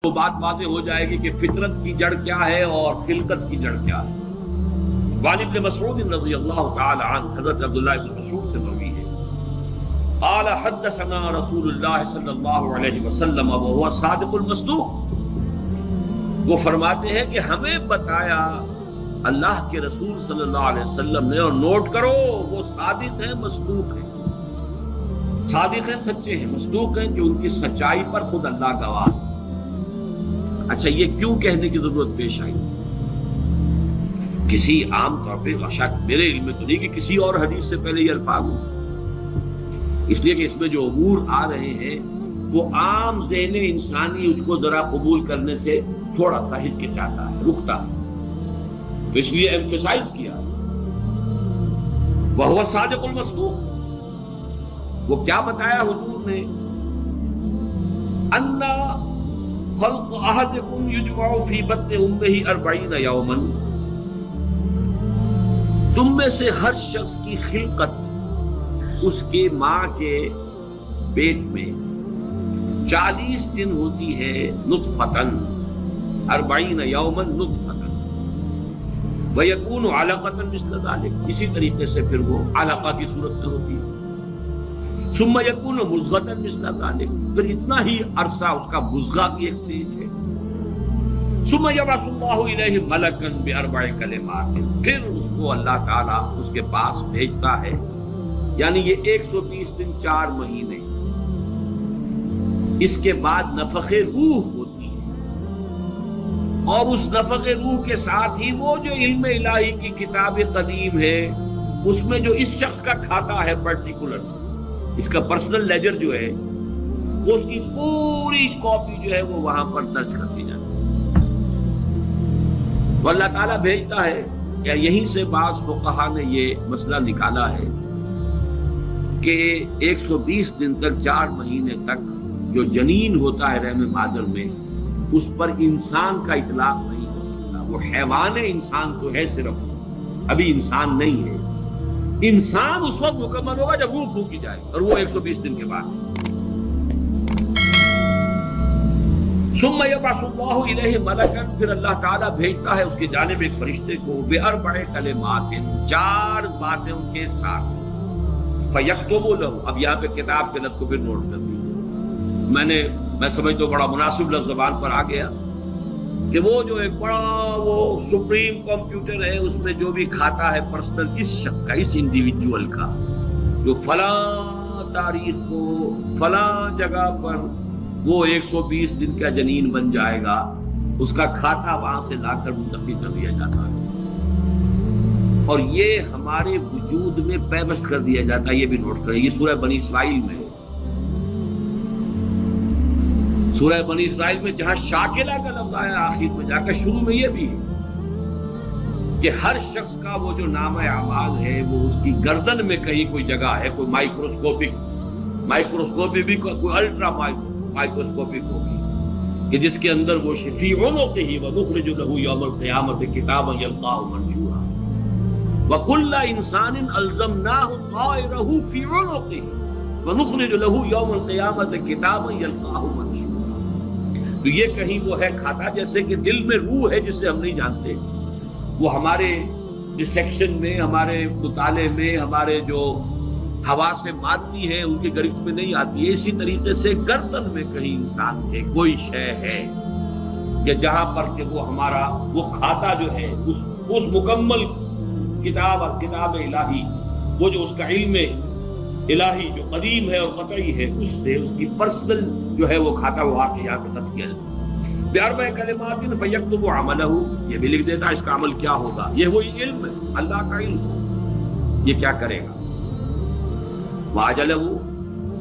وہ بات واضح ہو جائے گی کہ فطرت کی جڑ کیا ہے اور خلقت کی جڑ کیا ہے۔ وعن ابن مسعود رضی اللہ تعالی عنہ، حضرت عبداللہ ابن مسعود سے مروی ہے، قال حدثنا رسول اللہ صلی اللہ علیہ وسلم وهو صادق المصدوق، وہ فرماتے ہیں کہ ہمیں بتایا اللہ کے رسول صلی اللہ علیہ وسلم نے، اور نوٹ کرو وہ صادق ہیں، مصدوق ہیں۔ صادق ہیں، سچے ہیں، مصدوق ہیں کہ ان کی سچائی پر خود اللہ گواہ۔ اچھا، یہ کیوں کہنے کی ضرورت پیش آئی؟ کسی عام طور پہ شاید میرے علم میں تو نہیں کہ کسی اور حدیث سے پہلے یہ الفاظ ہوں، اس لیے کہ اس میں جو امور آ رہے ہیں وہ عام ذہن انسانی اس کو ذرا قبول کرنے سے تھوڑا سا ہچکچاتا ہے، رکتا ہے، تو اس لیے ایمفیسائز کیا وَهُوَ الصَّادِقُ الْمَصْدُوقُ۔ وہ کیا بتایا حضور نے؟ اَنَّ خلق احدکم یجمع فی بطن امہ 40 یوما، تم میں سے ہر شخص کی خلقت اس کے ماں کے پیٹ میں 40 دن ہوتی ہے، نطفتن 40 یوما نطفتن، ویکون علقۃ مثل ذلک، اسی طریقے سے پھر وہ علقہ کی صورت میں ہوتی ہے، ثم یکون مضغۃ مثل ذلک، پھر اتنا ہی عرصہ اس کا مضغہ کی ایک سٹیج ہے، ثم یبعث اللہ الیہ ملکا باربع کلمات، پھر اس کو اللہ تعالیٰ اس کے پاس بھیجتا ہے، یعنی یہ 120 دن 4 مہینے، اس کے بعد نفخ روح ہوتی ہے، اور اس نفخ روح کے ساتھ ہی وہ جو علم الہی کی کتاب قدیم ہے اس میں جو اس شخص کا کھاتا ہے پرٹیکولر، اس کا پرسنل لیجر جو ہے، اس کی پوری کاپی جو ہے وہ وہاں پر درج کر دی جاتی ہے، تو اللہ تعالیٰ بھیجتا ہے۔ کیا یہیں سے بعض فقہا نے یہ مسئلہ نکالا ہے کہ 120 دن تک 4 مہینے تک جو جنین ہوتا ہے رحم مادر میں، اس پر انسان کا اطلاق نہیں ہو سکتا، وہ حیوان ہے، انسان تو ہے صرف، ابھی انسان نہیں ہے۔ انسان اس وقت مکمل ہوگا جب روح پھونکی جائے، اور وہ 120 دن کے بعد۔ ثم یبعث اللہ الیہ ملکا، پھر اللہ تعالیٰ بھیجتا ہے اس کی جانب ایک فرشتے کو، باربع کلمات، 4 باتوں کے ساتھ، فیکتب لہ، اب یہاں پہ کتاب کے لفظ کو پھر نوٹ کر دیجیے، میں سمجھتا ہوں بڑا مناسب لفظ زبان پر آ گیا کہ وہ جو ایک بڑا وہ سپریم کمپیوٹر ہے، اس میں جو بھی کھاتا ہے پرسنل اس شخص کا، اس انڈیویجول کا، جو فلاں تاریخ کو فلاں جگہ پر وہ 120 دن کا جنین بن جائے گا، اس کا کھاتا وہاں سے لا کر منتقل کر دیا جاتا ہے، اور یہ ہمارے وجود میں پیوست کر دیا جاتا ہے۔ یہ بھی نوٹ کریں، یہ سورہ بنی اسرائیل میں، سورہ بنی اسرائیل میں جہاں شاکلہ کا لفظ آیا آخر میں جا کر، شروع میں یہ بھی ہے کہ ہر شخص کا وہ جو نام اعمال ہے وہ اس کی گردن میں کہیں کوئی جگہ ہے، کوئی مائکروسکوپی بھی کوئی الٹرا مائکروسکوپک ہوگی کہ جس کے اندر وہ شفیع عنقہ ونخرج له یوم القیامۃ کتابا یلقاہ منشورا وکل انسان الزمناہ طائرہ فی عنقہ ونخرج له یوم القیامۃ کتابا یلقاہ منشورا۔ تو یہ کہیں وہ ہے کھاتا، جیسے کہ دل میں روح ہے جسے ہم نہیں جانتے، وہ ہمارے ڈسیکشن میں، ہمارے مطالعے میں، ہمارے جو ہوا سے مارتی ہے ان کی گرفت میں نہیں آتی ہے، اسی طریقے سے گردن میں کہیں انسان کے کوئی شے ہے کہ جہاں پر کہ وہ ہمارا وہ کھاتا جو ہے اس مکمل کتاب اور کتاب الہی، وہ جو اس کا علم الہی جو قدیم ہے اور قطعی ہے، اس سے اس کی پرسنل جو ہے وہ کھاتا وہ آ کے یہاں پہ خط کیا جاتا ہے۔ باربع کلمات فیکتب عملہ، یہ بھی لکھ دیتا ہے اس کا عمل کیا ہوگا، یہ وہی علم ہے، اللہ کا علم، یہ کیا کرے گا، واجلہ،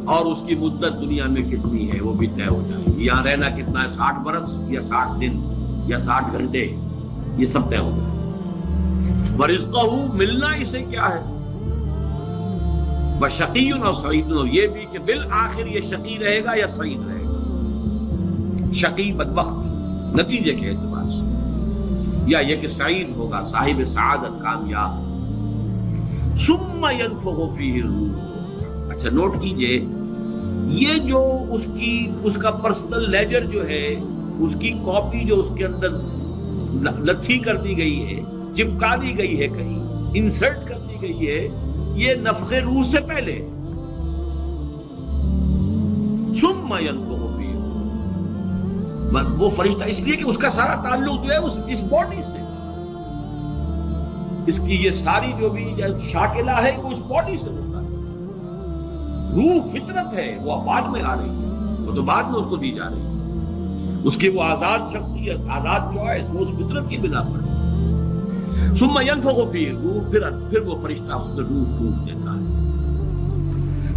اور اس کی مدت دنیا میں کتنی ہے وہ بھی طے ہو جائے گی، یہاں رہنا کتنا ہے، 60 برس یا 60 دن یا 60 گھنٹے، یہ سب طے ہو جائے گا۔ ورزقہ، ملنا اسے کیا ہے، وشقی اور سعید، یہ بھی کہ بالآخر یہ شقی رہے گا یا سعید رہے گا، شقی بدبخت نتیجے کے اعتبار سے، یا یہ کہ سعید ہوگا، صاحب سعادت، کامیاب۔ ثم ينفخ فیہ الروح، اچھا نوٹ کیجئے، یہ جو اس کا پرسنل لیجر جو ہے اس کی کاپی جو اس کے اندر لتھی کر دی گئی ہے، چپکا دی گئی ہے، کہیں انسرٹ کر دی گئی ہے، یہ نفخ روح سے پہلے. ثم ينفخ فيه، وہ فرشتہ اس لیے کہ اس کا سارا تعلق جو ہے اس باڈی سے، اس کی یہ ساری جو بھی شاکلہ ہے وہ اس باڈی سے ہوتا ہے. روح فطرت ہے، وہ بعد میں آ رہی ہے، وہ تو بعد میں اس کو دی جا رہی ہے. اس کی وہ آزاد شخصیت، آزاد چوائس، وہ اس فطرت کی بنا پر. ثم ينفخ فيه روح، پھر وہ فرشتہ اس میں روح پھونک دیتا ہے.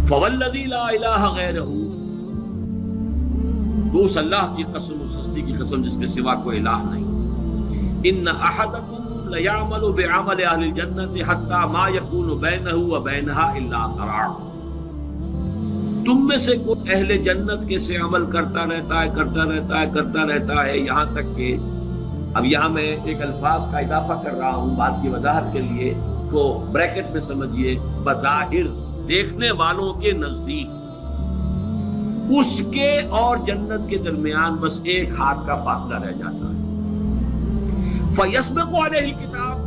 فوالذی لا الہ غیرہ، تو اس اللہ کی قسم، اس ہستی کی قسم جس کے سوا کوئی الہ نہیں. ان احدکم لیعمل بعمل اہل الجنۃ حتی ما یکون بینہ وبینہا الا ذراع. تم میں سے کوئی اہل جنت کے سے عمل کرتا رہتا ہے یہاں تک کہ، اب یہاں میں ایک الفاظ کا اضافہ کر رہا ہوں بات کی وضاحت کے لیے، تو بریکٹ میں سمجھیے، بظاہر دیکھنے والوں کے نزدیک اس کے اور جنت کے درمیان بس ایک ہاتھ کا فاصلہ رہ جاتا ہے. فَيَسْبِقُ عَلَيْهِ الْكِتَابُ،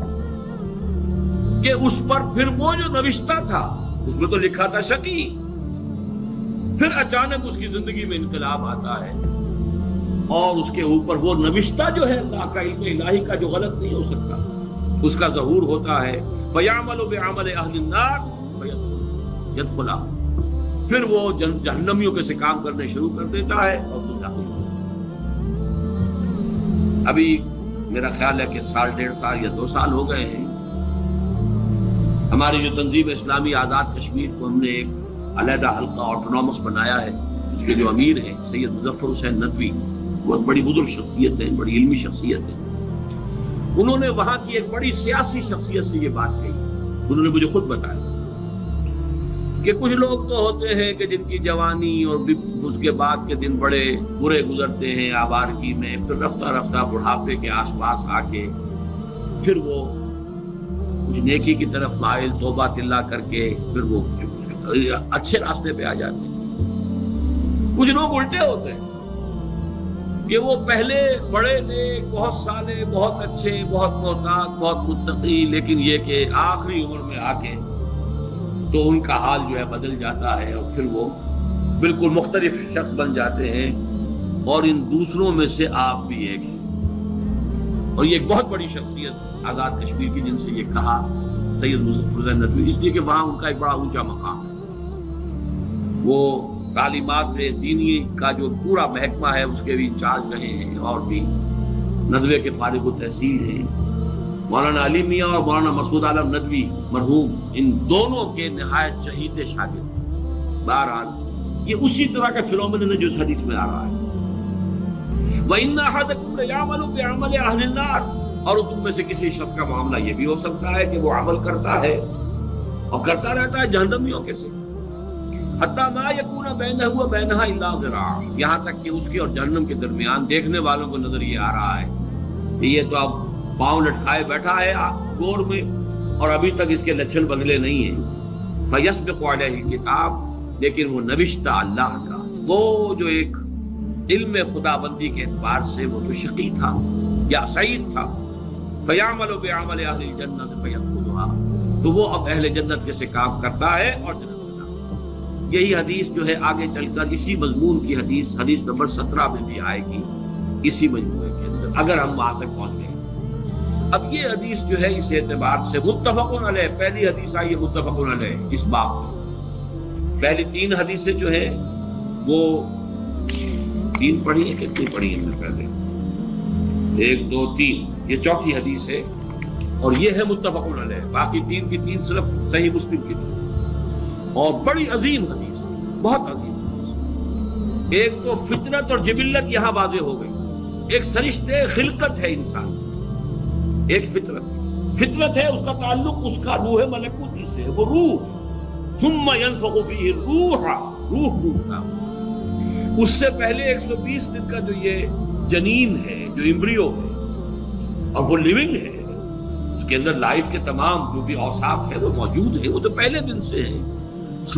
کہ اس پر پھر وہ جو نوشتہ تھا، اس میں تو لکھا تھا شقی، پھر اچانک اس کی زندگی میں انقلاب آتا ہے اور اس کے اوپر وہ نوشتہ جو ہے اللہ کا علم الہی کا جو غلط نہیں ہو سکتا، اس کا ظہور ہوتا ہے. فَيَعْمَلُ بِعَمَلِ أَهْلِ النَّارِ يَدْخُلُهَا، پھر وہ جہنمیوں کے سے کام کرنے شروع کر دیتا ہے اور تو داخل ہو. ابھی میرا خیال ہے کہ 1.5 سال یا 2 سال ہو گئے ہیں، ہماری جو تنظیم اسلامی آزاد کشمیر کو ہم نے ایک علیحدہ حلقہ آٹونومس بنایا ہے. اس کے جو امیر ہیں سید مظفر حسین ندوی، بہت بڑی بزرگ شخصیت ہے، بڑی علمی شخصیت ہے. انہوں نے وہاں کی ایک بڑی سیاسی شخصیت سے یہ بات کہی. انہوں نے مجھے خود بتایا کہ کچھ لوگ تو ہوتے ہیں کہ جن کی جوانی اور اس کے بعد کے دن بڑے برے گزرتے ہیں آوارگی میں، پھر رفتہ رفتہ بڑھاپے کے آس پاس آ کے پھر وہ کچھ نیکی کی طرف مائل، توبہ تلا کر کے پھر وہ اچھے راستے پہ آ جاتے ہیں. کچھ لوگ الٹے ہوتے ہیں کہ وہ پہلے بڑے نیک، بہت صالح، بہت اچھے، بہت محتاط، بہت متقی، لیکن یہ کہ آخری عمر میں آ کے تو ان کا حال جو ہے بدل جاتا ہے اور پھر وہ بالکل مختلف شخص بن جاتے ہیں. اور ان دوسروں میں سے آپ بھی ایک ہیں. اور یہ ایک بہت بڑی شخصیت آزاد کشمیر کی، جن سے یہ کہا سید مظفر حسین ندوی، اس لیے کہ وہاں ان کا ایک بڑا اونچا مقام ہے. وہ تعلیمات دینی کا جو پورا محکمہ ہے اس کے بھی انچارج رہے ہیں، اور بھی ندوے کے فارغ التحصیل ہیں. مولانا علی میاں اور مولانا مسعود عالم ندوی مرحوم، ان دونوں کے نہایت چہیتے شاگرد. بہرحال یہ اسی طرح کا فنومینن ہے جو اس حدیث میں آ رہا ہے. وَإِنَّ أَحَدَكُمْ لَيَعْمَلُ بِعَمَلِ أَهْلِ النَّارِ، اور تم میں سے کسی شخص کا معاملہ یہ بھی ہو سکتا ہے کہ وہ عمل کرتا ہے اور کرتا رہتا ہے جہنمیوں کے سے. حَتَّى مَا يَكُونَ بَيْنَهُ وَبَيْنَهَا إِلَّا ذِرَاعٌ، یہاں تک کہ اس کی اور جہنم کے درمیان دیکھنے والوں کو نظر یہ آ رہا ہے کہ یہ تو اب پاؤں لٹکائے بیٹھا ہے گور میں اور ابھی تک اس کے لچھن بدلے نہیں ہیں. فَيَسْبِقُ عَلَيْهِ الْكِتَابُ، لیکن وہ نوشتہ اللہ کا، وہ جو ایک علم خدا بندی کے اعتبار سے وہ تو شقی تھا یا سعید تھا. فَيَعْمَلُ بِعَمَلِ أَهْلِ الْجَنَّةِ فَيَدْخُلُهَا، تو وہ اب اہل جنت کے سے کام کرتا ہے اور جنت میں جاتا ہے. یہی حدیث جو ہے آگے چل کر اسی مضمون کی حدیث نمبر 17 میں بھی آئے گی، اسی مجموعے کے اندر، اگر ہم وہاں تک پہنچ گئے. اب یہ حدیث جو ہے اس اعتبار سے متفق علیہ، پہلی حدیث آئی ہے متفق علیہ اس باب میں. پہلی 3 حدیثیں جو ہے وہ 3 پڑھی ہیں، کتنی پڑھی ہیں میں پہلے؟ 1 2 3، یہ چوتھی حدیث ہے اور یہ ہے متفق علیہ. باقی 3 کی 3 صرف صحیح مسلم کی تھی، اور بڑی عظیم حدیث، بہت عظیم حدیث. ایک تو فطرت اور جبلت یہاں واضح ہو گئی، ایک سرشتے خلقت ہے انسان، ایک فطرت ہے، اس کا تعلق اس کا روح ملکوتی سے، وہ روح. ثم ينفخ فيه الروح، روح کا. اس سے پہلے 120 دن کا جو یہ جنین ہے، جو امبریو ہے اور وہ لیونگ ہے، اس کے اندر لائف کے تمام جو بھی اوصاف ہے وہ موجود ہے، وہ تو پہلے دن سے ہے.